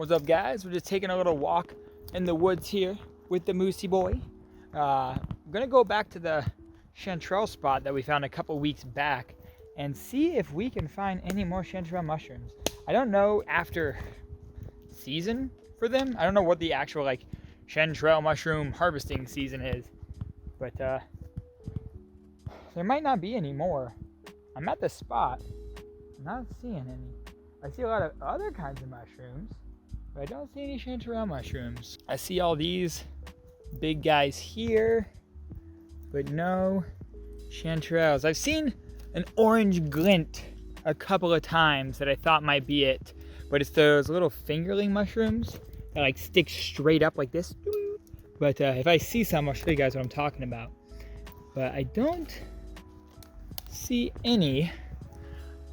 What's up, guys? We're just taking a little walk in the woods here with the Moosey boy. I'm gonna go back to the chanterelle spot that we found a couple weeks back and see if we can find any more chanterelle mushrooms. I don't know after season for them. I don't know what the actual like chanterelle mushroom harvesting season is, but there might not be any more. I'm at the spot, I'm not seeing any. I see a lot of other kinds of mushrooms, but I don't see any chanterelle mushrooms. I see all these big guys here, but no chanterelles. I've seen an orange glint a couple of times that I thought might be it, but it's those little fingerling mushrooms that like stick straight up like this. But if I see some, I'll show you guys what I'm talking about. But I don't see any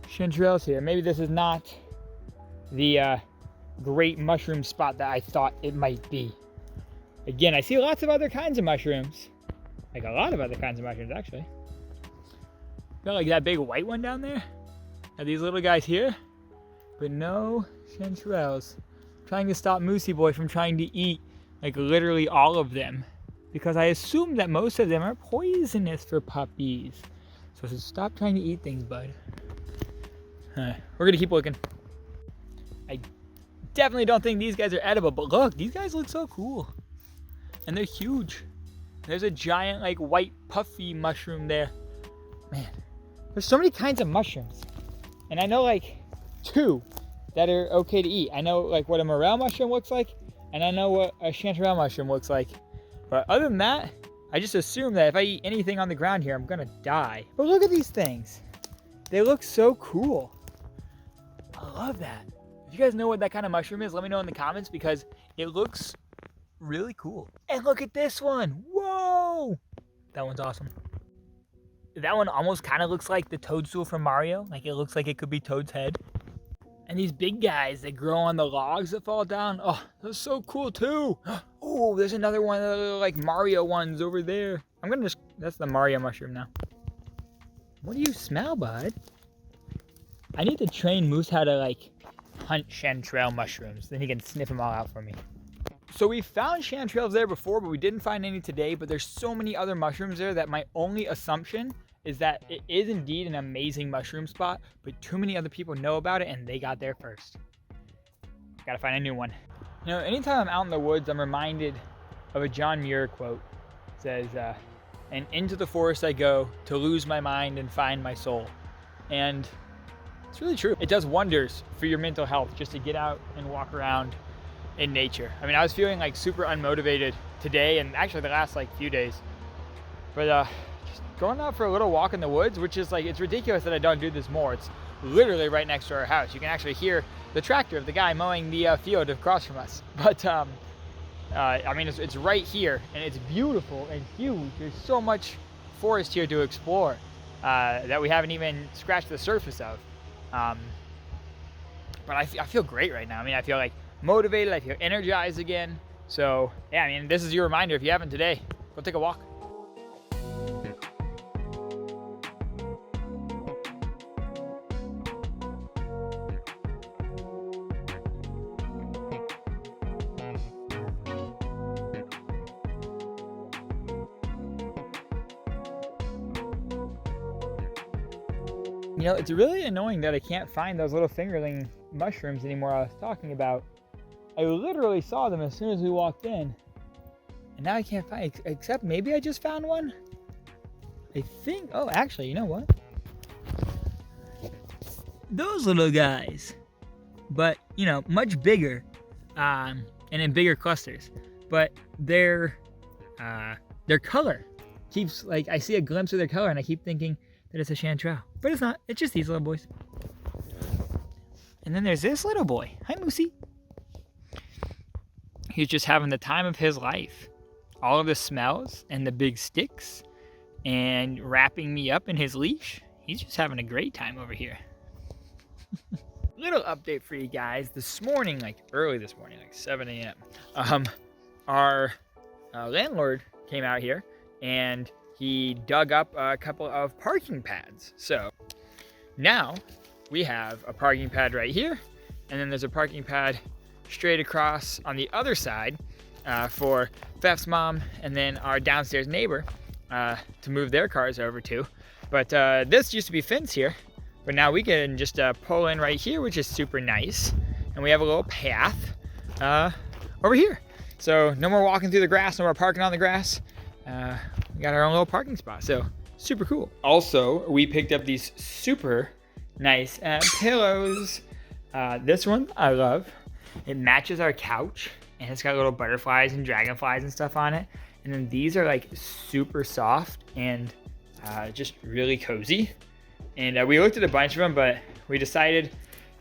chanterelles here. Maybe this is not the great mushroom spot that I thought it might be. Again, I see lots of other kinds of mushrooms. Like a lot of other kinds of mushrooms, actually. Got like that big white one down there. And these little guys here. But no chanterelles. Trying to stop Moosey Boy from trying to eat like literally all of them. Because I assume that most of them are poisonous for puppies. So stop trying to eat things, bud. We're gonna keep looking. I definitely don't think these guys are edible, but look, these guys look so cool. And they're huge. There's a giant like white puffy mushroom there. Man, there's so many kinds of mushrooms. And I know like 2 that are okay to eat. I know like what a morel mushroom looks like, and I know what a chanterelle mushroom looks like. But other than that, I just assume that if I eat anything on the ground here, I'm gonna die. But look at these things. They look so cool. I love that. If you guys know what that kind of mushroom is, let me know in the comments because it looks really cool. And look at this one. Whoa! That one's awesome. That one almost kind of looks like the toadstool from Mario. Like it looks like it could be Toad's head. And these big guys that grow on the logs that fall down. Oh, those are so cool too. Oh, there's another one of the like Mario ones over there. I'm gonna just, that's the Mario mushroom now. What do you smell, bud? I need to train Moose how to like hunt chanterelle mushrooms. Then he can sniff them all out for me. So we found chanterelles there before, but we didn't find any today. But there's so many other mushrooms there that my only assumption is that it is indeed an amazing mushroom spot, but too many other people know about it and they got there first. Gotta find a new one. You know, anytime I'm out in the woods, I'm reminded of a John Muir quote. It says, and into the forest I go to lose my mind and find my soul. And it's really true. It does wonders for your mental health just to get out and walk around in nature. I mean, I was feeling like super unmotivated today and actually the last like few days. But just going out for a little walk in the woods, which is like, it's ridiculous that I don't do this more. It's literally right next to our house. You can actually hear the tractor of the guy mowing the field across from us. But I mean, it's right here and it's beautiful and huge. There's so much forest here to explore that we haven't even scratched the surface of. But I feel great right now. I mean, I feel like motivated, I feel energized again. So yeah, I mean, this is your reminder. If you haven't today, go take a walk. You know, it's really annoying that I can't find those little fingerling mushrooms anymore I was talking about. I literally saw them as soon as we walked in. And now I can't find, except maybe I just found one? I think, oh, actually, you know what? Those little guys. But, you know, much bigger, and in bigger clusters. But their color keeps, like, I see a glimpse of their color and I keep thinking that it's a chanterelle. But it's not, it's just these little boys. And then there's this little boy. Hi, Moosey. He's just having the time of his life. All of the smells and the big sticks and wrapping me up in his leash. He's just having a great time over here. Little update for you guys. This morning, like early this morning, like 7 a.m., our landlord came out here and he dug up a couple of parking pads. So now we have a parking pad right here, and then there's a parking pad straight across on the other side for Feff's mom and then our downstairs neighbor to move their cars over to. But this used to be Finn's here, but now we can just pull in right here, which is super nice. And we have a little path over here. So no more walking through the grass, no more parking on the grass. We got our own little parking spot, so super cool. Also, we picked up these super nice pillows. This one I love. It matches our couch, and it's got little butterflies and dragonflies and stuff on it. And then these are like super soft and just really cozy. And we looked at a bunch of them, but we decided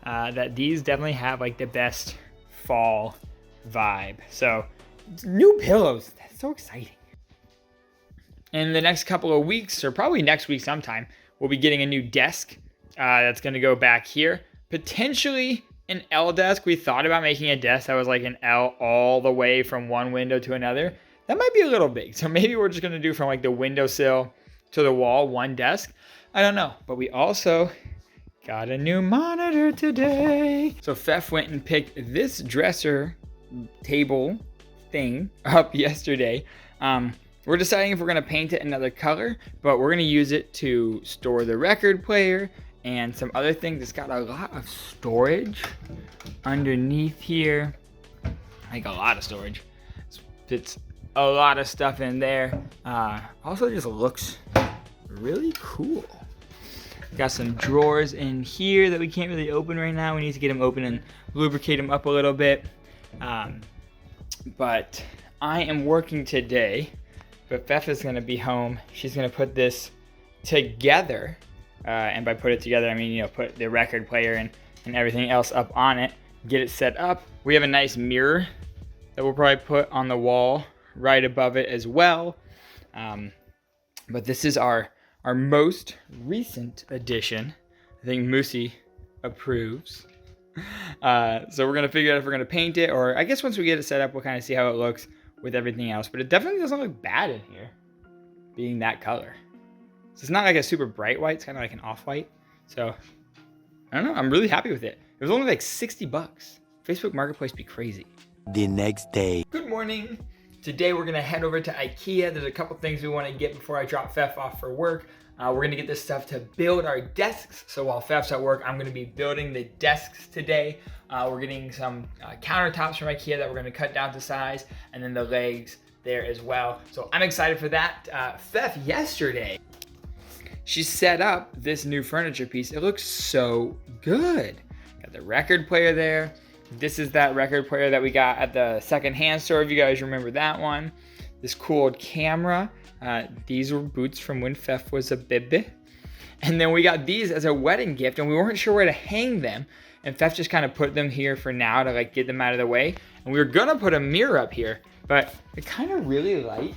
that these definitely have like the best fall vibe. So new pillows, that's so exciting. In the next couple of weeks, or probably next week sometime, we'll be getting a new desk that's gonna go back here. Potentially an L desk. We thought about making a desk that was like an L all the way from one window to another. That might be a little big. So maybe we're just gonna do from like the windowsill to the wall, one desk. I don't know, but we also got a new monitor today. So Feff went and picked this dresser table thing up yesterday. We're deciding if we're gonna paint it another color, but we're gonna use it to store the record player and some other things. It's got a lot of storage underneath here, like a lot of storage. Fits a lot of stuff in there. Also just looks really cool. Got some drawers in here that we can't really open right now. We need to get them open and lubricate them up a little bit. But I am working today, but Feff is gonna be home. She's gonna put this together. And by put it together, I mean, you know, put the record player and everything else up on it, get it set up. We have a nice mirror that we'll probably put on the wall right above it as well. But this is our most recent addition. I think Moosey approves. So we're gonna figure out if we're gonna paint it, or I guess once we get it set up, we'll kind of see how it looks with everything else. But it definitely doesn't look bad in here, being that color. So it's not like a super bright white, it's kind of like an off-white. So I don't know, I'm really happy with it. It was only like 60 bucks. Facebook Marketplace be crazy. The next day. Good morning. Today we're gonna head over to IKEA. There's a couple things we wanna get before I drop Feff off for work. We're gonna get this stuff to build our desks. So while Feff's at work, I'm gonna be building the desks today. We're getting some countertops from IKEA that we're gonna cut down to size, and then the legs there as well. So I'm excited for that. Feff yesterday, she set up this new furniture piece. It looks so good. Got the record player there. This is that record player that we got at the secondhand store, if you guys remember that one. This cool old camera. These were boots from when Feff was a baby. And then we got these as a wedding gift, and we weren't sure where to hang them. And Feff just kind of put them here for now to like get them out of the way. And we were gonna put a mirror up here, but I kind of really like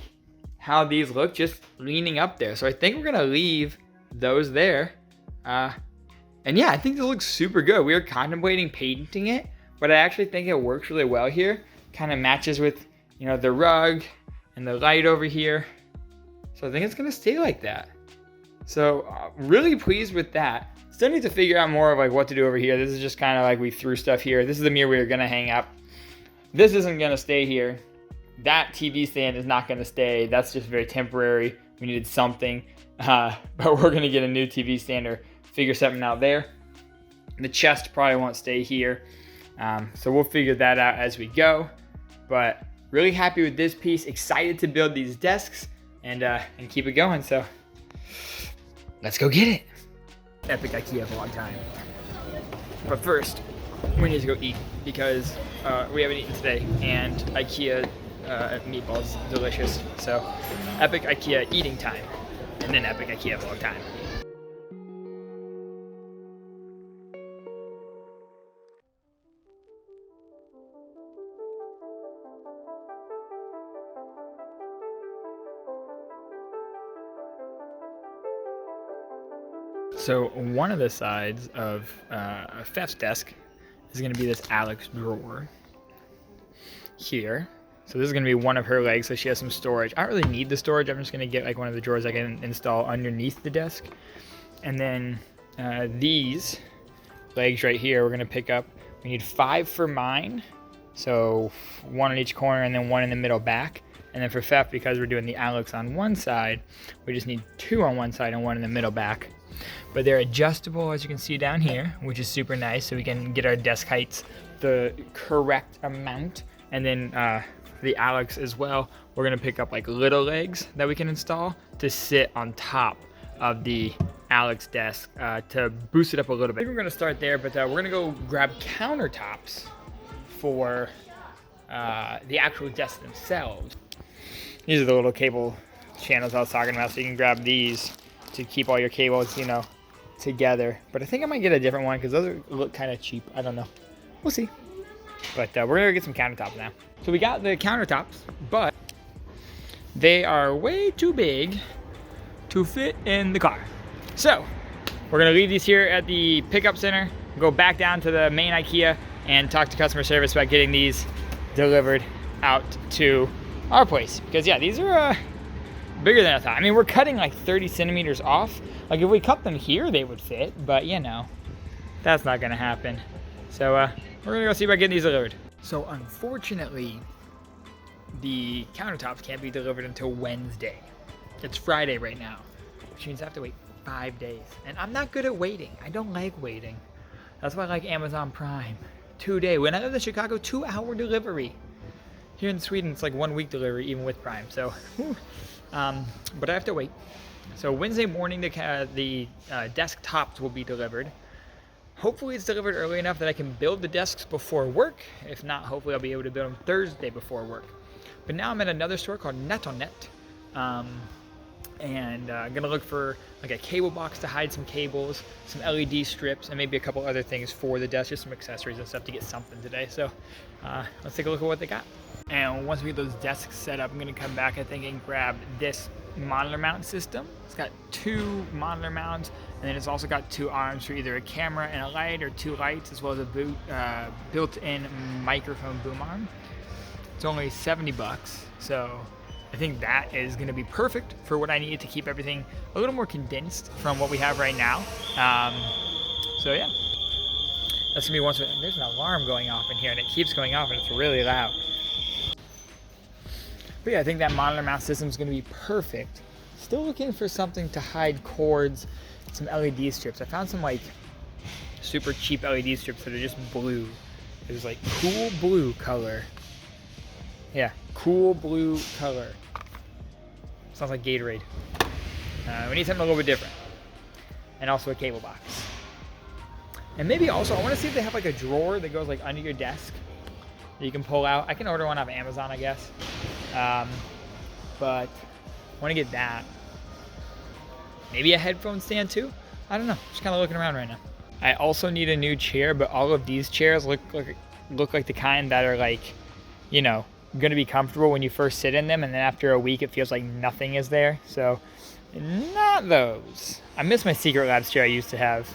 how these look just leaning up there. So I think we're gonna leave those there. And yeah, I think this looks super good. We were contemplating painting it, but I actually think it works really well here. Kind of matches with, you know, the rug and the light over here. So I think it's gonna stay like that. So really pleased with that. Still need to figure out more of like what to do over here. This is just kind of like we threw stuff here. This is the mirror we were gonna hang up. This isn't gonna stay here. That TV stand is not gonna stay. That's just very temporary. We needed something, but we're gonna get a new TV stand or figure something out there. The chest probably won't stay here. So we'll figure that out as we go. But really happy with this piece. Excited to build these desks and keep it going. So let's go get it. Epic IKEA vlog time. But first, we need to go eat because we haven't eaten today, and IKEA meatballs delicious. So epic IKEA eating time, and then epic IKEA vlog time. So one of the sides of Feff's desk is going to be this Alex drawer here. So this is going to be one of her legs, so she has some storage. I don't really need the storage. I'm just going to get like one of the drawers I can install underneath the desk. And then these legs right here we're going to pick up. We need 5 for mine So one on each corner and then one in the middle back. And then for Feff, because we're doing the Alex on one side, we just need 2 on one side and 1 in the middle back. But they're adjustable, as you can see down here, which is super nice. So we can get our desk heights the correct amount. And then the Alex as well, we're gonna pick up like little legs that we can install to sit on top of the Alex desk to boost it up a little bit. We're gonna start there, but we're gonna go grab countertops for the actual desks themselves. These are the little cable channels I was talking about, so you can grab these to keep all your cables, you know, together. But I think I might get a different one because those look kind of cheap. I don't know. We'll see. But we're gonna get some countertops now. So we got the countertops, but they are way too big to fit in the car. So we're gonna leave these here at the pickup center, go back down to the main IKEA and talk to customer service about getting these delivered out to our place. Because yeah, these are bigger than I thought. I mean, we're cutting like 30 centimeters off. Like if we cut them here, they would fit, but you know, that's not gonna happen. So we're gonna go see about getting these delivered. So unfortunately, the countertops can't be delivered until Wednesday. It's Friday right now, which means I have to wait 5 days. And I'm not good at waiting. I don't like waiting. That's why I like Amazon Prime. 2-day. When I lived in Chicago, 2-hour delivery. Here in Sweden, it's like 1 week delivery, even with Prime. So, but I have to wait. So Wednesday morning, the desktops will be delivered. Hopefully it's delivered early enough that I can build the desks before work. If not, hopefully I'll be able to build them Thursday before work. But now I'm at another store called NetOnNet. And I'm gonna look for like a cable box to hide some cables, some LED strips, and maybe a couple other things for the desk, just some accessories and stuff to get something today. So let's take a look at what they got. And once we get those desks set up, I'm gonna come back, I think, and grab this monitor mount system. It's got 2 monitor mounts, and then it's also got 2 arms for either a camera and a light, or 2 lights, as well as a built-in microphone boom arm. It's only 70 bucks, so I think that is gonna be perfect for what I need to keep everything a little more condensed from what we have right now. So yeah, that's gonna be once. There's an alarm going off in here, and it keeps going off, and it's really loud. But yeah, I think that monitor mount system is gonna be perfect. Still looking for something to hide cords, some LED strips. I found some like super cheap LED strips that are just blue. There's like cool blue color. Yeah, cool blue color. Sounds like Gatorade. We need something a little bit different. And also a cable box. And maybe also, I want to see if they have like a drawer that goes like under your desk that you can pull out. I can order one off Amazon, I guess. But I want to get that. Maybe a headphone stand too? I don't know. Just kind of looking around right now. I also need a new chair, but all of these chairs look like the kind that are like, you know, going to be comfortable when you first sit in them, and then after a week it feels like nothing is there. So not those. I miss my Secret Labs chair I used to have,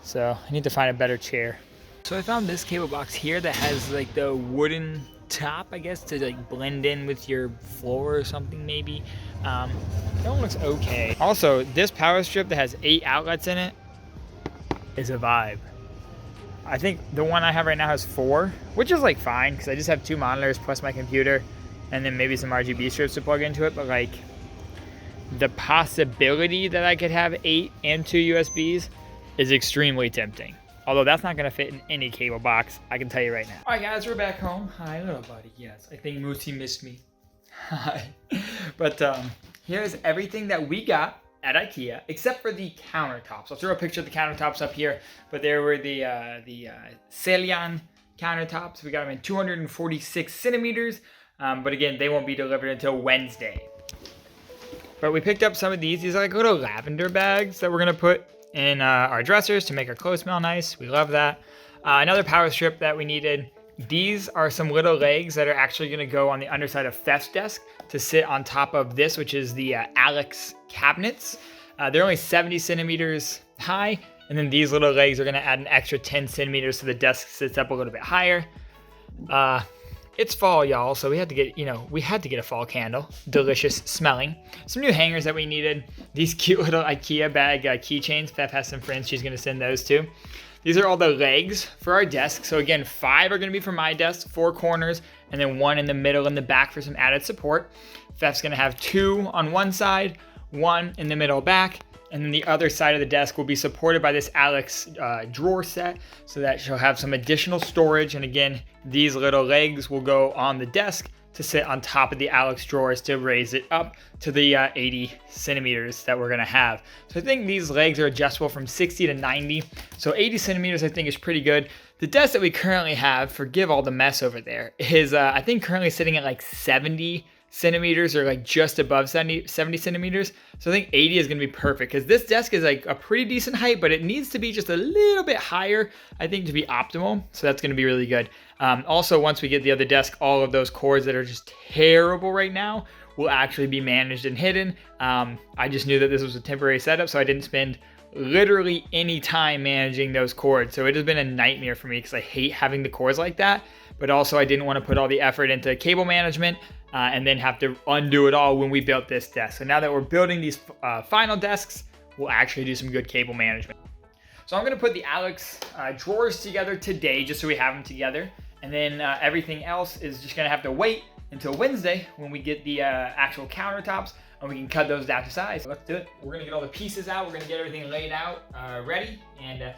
so I need to find a better chair. So I found this cable box here that has like the wooden top, I guess, to like blend in with your floor or something maybe. That one looks okay. Also, this power strip that has 8 outlets in it is a vibe. I think the one I have right now has 4, which is like fine because I just have 2 monitors plus my computer and then maybe some RGB strips to plug into it. But like the possibility that I could have 8 and 2 USBs is extremely tempting. Although that's not gonna fit in any cable box, I can tell you right now. All right guys, we're back home. Hi little buddy, yes. I think Moosey missed me. Hi. But here's everything that we got at IKEA, except for the countertops. I'll throw a picture of the countertops up here, but there were the Celian countertops. We got them in 246 centimeters, but again, they won't be delivered until Wednesday. But we picked up some of these. These are like little lavender bags that we're gonna put in our dressers to make our clothes smell nice. We love that. Another power strip that we needed. These are some little legs that are actually gonna go on the underside of Feff's desk to sit on top of this, which is the Alex cabinets. They're only 70 centimeters high, and then these little legs are gonna add an extra 10 centimeters so the desk sits up a little bit higher. It's fall, y'all, so we had to get, a fall candle. Delicious smelling. Some new hangers that we needed. These cute little IKEA bag keychains. Feff has some friends she's gonna send those to. these are all the legs for our desk. So again, 5 are gonna be for my desk, 4 corners, and then 1 in the middle and the back for some added support. Feff's gonna have 2 on one side, 1 in the middle back, and then the other side of the desk will be supported by this Alex drawer set, so that she'll have some additional storage. And again, these little legs will go on the desk to sit on top of the Alex drawers to raise it up to the 80 centimeters that we're gonna have. So I think these legs are adjustable from 60 to 90. So 80 centimeters I think is pretty good. The desk that we currently have, forgive all the mess over there, is I think currently sitting at like 70 centimeters or like just above 70 centimeters. So I think 80 is gonna be perfect because this desk is like a pretty decent height, but it needs to be just a little bit higher, I think, to be optimal. So that's gonna be really good. Also, once we get the other desk, all of those cords that are just terrible right now will actually be managed and hidden. I just knew that this was a temporary setup, so I didn't spend literally any time managing those cords. So it has been a nightmare for me because I hate having the cords like that. But also I didn't want to put all the effort into cable management and then have to undo it all when we built this desk. So now that we're building these final desks, we'll actually do some good cable management. So I'm gonna put the Alex drawers together today just so we have them together. And then everything else is just gonna have to wait until Wednesday when we get the actual countertops and we can cut those down to size. So let's do it. We're gonna get all the pieces out. We're gonna get everything laid out, ready. And I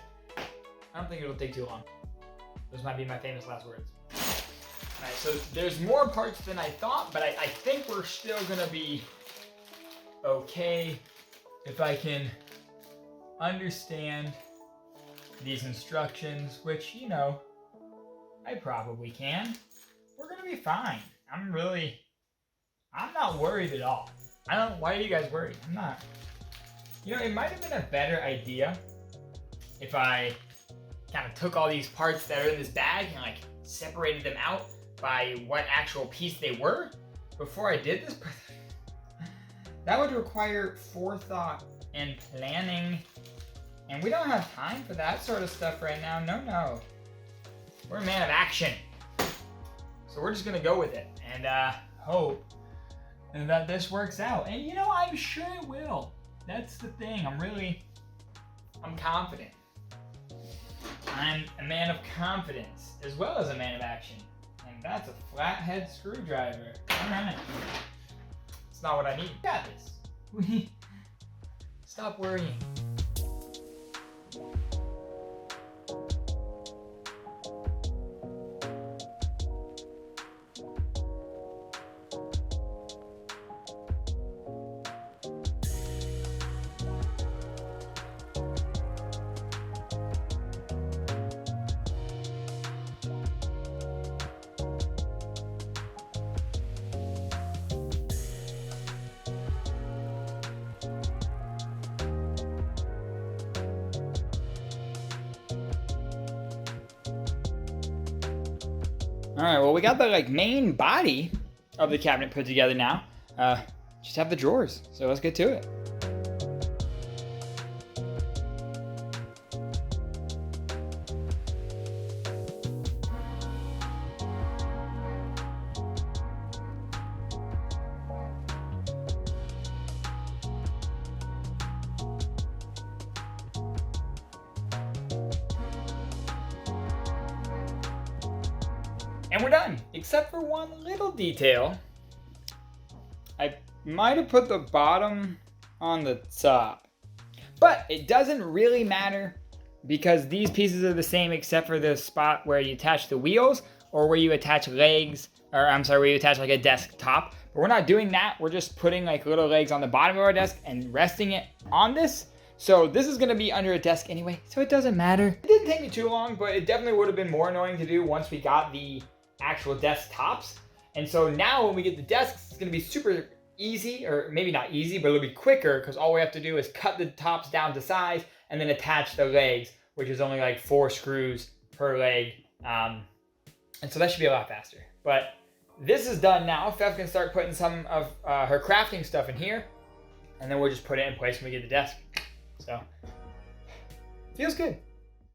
don't think it'll take too long. Those might be my famous last words. All right, so there's more parts than I thought, but I think we're still gonna be okay if I can understand these instructions, which, you know, I probably can. We're gonna be fine. I'm not worried at all. Why are you guys worried? I'm not. You know, it might have been a better idea if I kind of took all these parts that are in this bag and like separated them out by what actual piece they were before I did this. That would require forethought and planning, and we don't have time for that sort of stuff right now. No. We're a man of action. So we're just gonna go with it and hope that this works out. And you know, I'm sure it will. That's the thing. I'm confident. I'm a man of confidence as well as a man of action. And that's a flathead screwdriver. All right. It's not what I need. Got this. Stop worrying. All right, well, we got the main body of the cabinet put together now. Just have the drawers, so let's get to it. And we're done, except for one little detail. I might have put the bottom on the top, but it doesn't really matter because these pieces are the same except for the spot where you attach the wheels or where you attach legs, or I'm sorry, where you attach a desk top. But we're not doing that. We're just putting little legs on the bottom of our desk and resting it on this. So this is gonna be under a desk anyway, so it doesn't matter. It didn't take me too long, but it definitely would have been more annoying to do once we got the actual desk tops. And so now when we get the desks, it's gonna be super easy, or maybe not easy, but it'll be quicker because all we have to do is cut the tops down to size and then attach the legs, which is only 4 screws per leg. And so that should be a lot faster. But this is done now. Feff can start putting some of her crafting stuff in here, and then we'll just put it in place when we get the desk. So, feels good.